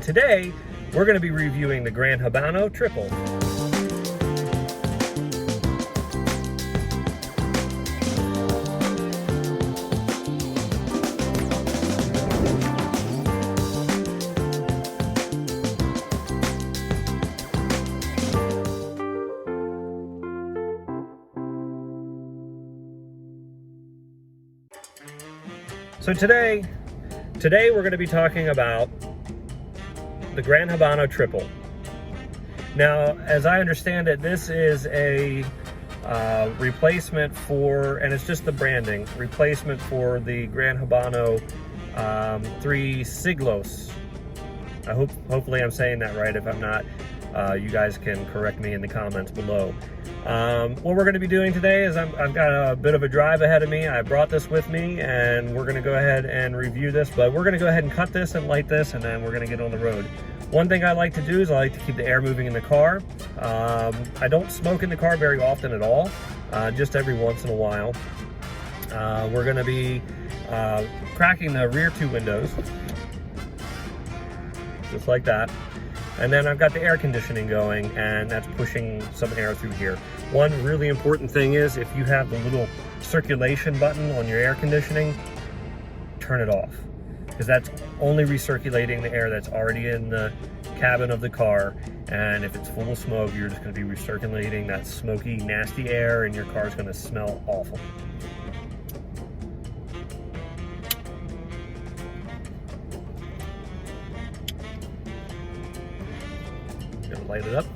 Today, we're going to be reviewing the Gran Habano Triple. So today we're going to be talking about the Gran Habano Triple. Now, as I understand it, this is a replacement for, and it's just the branding, replacement for the Gran Habano 3 Siglos. Hopefully I'm saying that right. If I'm not, you guys can correct me in the comments below. What we're going to be doing today is I've got a bit of a drive ahead of me. I brought this with me and we're going to go ahead and review this, but we're going to go ahead and cut this and light this, and then we're going to get on the road. One thing I like to do is I like to keep the air moving in the car. I don't smoke in the car very often at all, just every once in a while. We're going to be cracking the rear 2 windows, just like that. And then I've got the air conditioning going, and that's pushing some air through here. One really important thing is if you have the little circulation button on your air conditioning, turn it off, because that's only recirculating the air that's already in the cabin of the car. And if it's full of smoke, you're just going to be recirculating that smoky, nasty air, and your car is going to smell awful. Gonna light it up.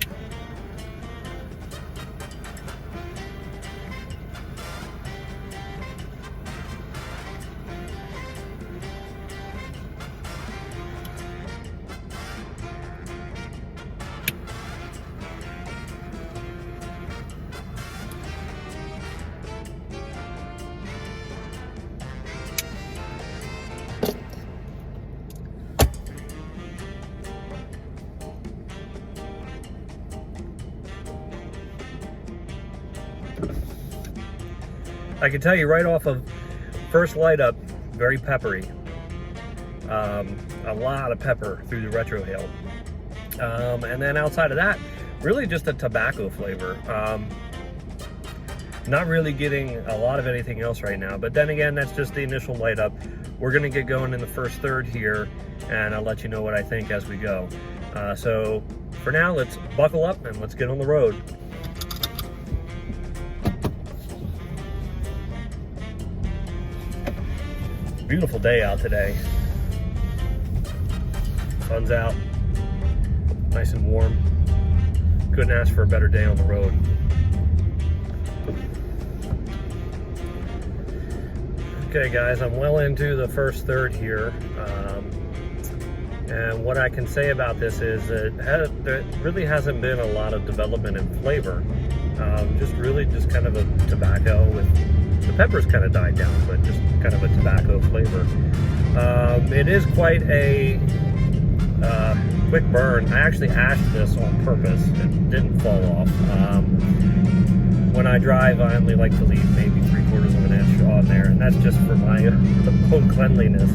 I can tell you right off of first light up, very peppery. A lot of pepper through the retrohale. And then outside of that, really just a tobacco flavor. Not really getting a lot of anything else right now, but then again, that's just the initial light up. We're gonna get going in the first third here, and I'll let you know what I think as we go. So for now, let's buckle up and let's get on the road. Beautiful day out today. Sun's out, nice and warm. Couldn't ask for a better day on the road. Okay guys, I'm well into the first third here. And what I can say about this is that there really hasn't been a lot of development in flavor. Just kind of a tobacco with, the peppers kind of died down, but just kind of a tobacco flavor. It is quite a quick burn. I actually ashed this on purpose. It didn't fall off. When I drive, I only like to leave maybe 3/4 of an inch on there, and that's just for my own cleanliness.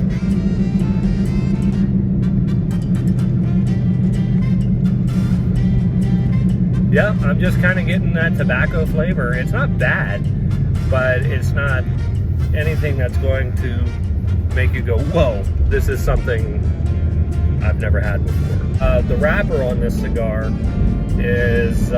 Yeah, I'm just kind of getting that tobacco flavor. It's not bad, but it's not anything that's going to make you go, whoa, this is something I've never had before. The wrapper on this cigar is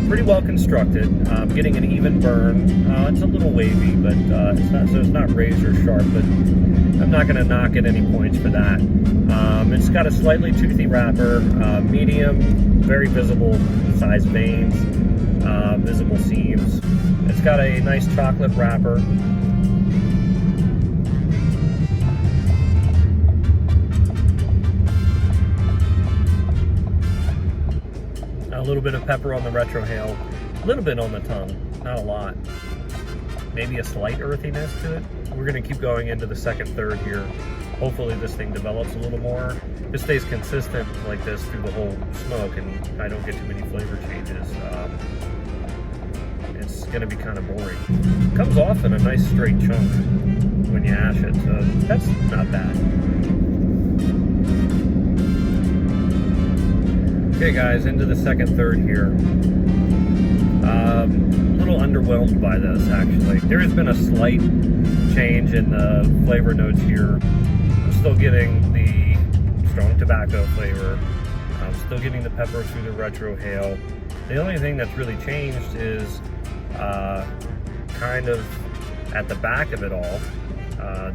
pretty well constructed. I'm getting an even burn. It's a little wavy, but it's not razor sharp, but I'm not going to knock at any points for that. It's got a slightly toothy wrapper, medium, very visible size veins, visible seams. It's got a nice chocolate wrapper. A little bit of pepper on the retrohale, a little bit on the tongue, not a lot. Maybe a slight earthiness to it. We're going to keep going into the second third here. Hopefully this thing develops a little more. If it stays consistent like this through the whole smoke and I don't get too many flavor changes, it's going to be kind of boring. It comes off in a nice straight chunk when you ash it, so that's not bad. Okay guys, into the second third here. A little underwhelmed by this actually. There has been a slight change in the flavor notes here. I'm still getting the strong tobacco flavor. I'm still getting the pepper through the retrohale. The only thing that's really changed is kind of at the back of it all.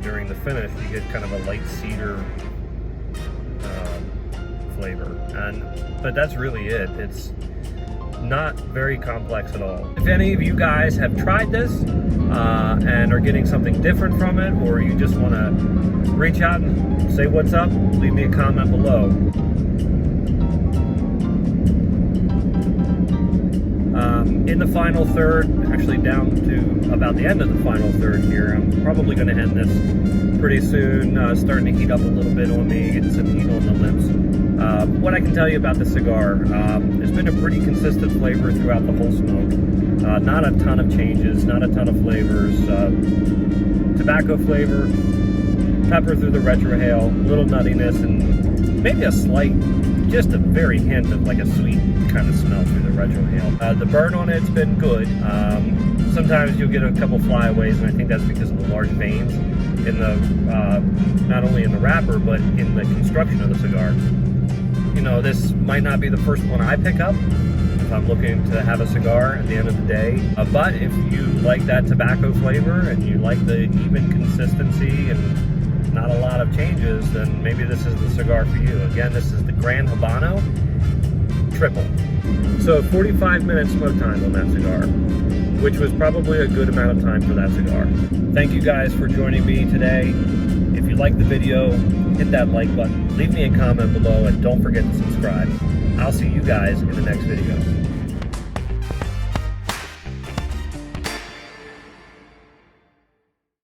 During the finish, you get kind of a light cedar flavor, but that's really it. It's not very complex at all. If any of you guys have tried this and are getting something different from it, or you just want to reach out and say what's up, leave me a comment below. In the final third, actually down to about the end of the final third here, I'm probably going to end this pretty soon. Starting to heat up a little bit on me, getting some heat on the lips. What I can tell you about the cigar, there's been a pretty consistent flavor throughout the whole smoke. Not a ton of changes, not a ton of flavors. Tobacco flavor, pepper through the retrohale, a little nuttiness, and maybe a slight, just a very hint of like a sweet kind of smell through the retrohale. The burn on it's been good. Sometimes you'll get a couple flyaways, and I think that's because of the large veins in the, not only in the wrapper, but in the construction of the cigar. You know, this might not be the first one I pick up if I'm looking to have a cigar at the end of the day. But if you like that tobacco flavor and you like the even consistency and not a lot of changes, then maybe this is the cigar for you. Again, this is the Gran Habano Triple. So 45 minutes smoke time on that cigar, which was probably a good amount of time for that cigar. Thank you guys for joining me today. If you liked the video, hit that like button, leave me a comment below, and don't forget to subscribe. I'll see you guys in the next video.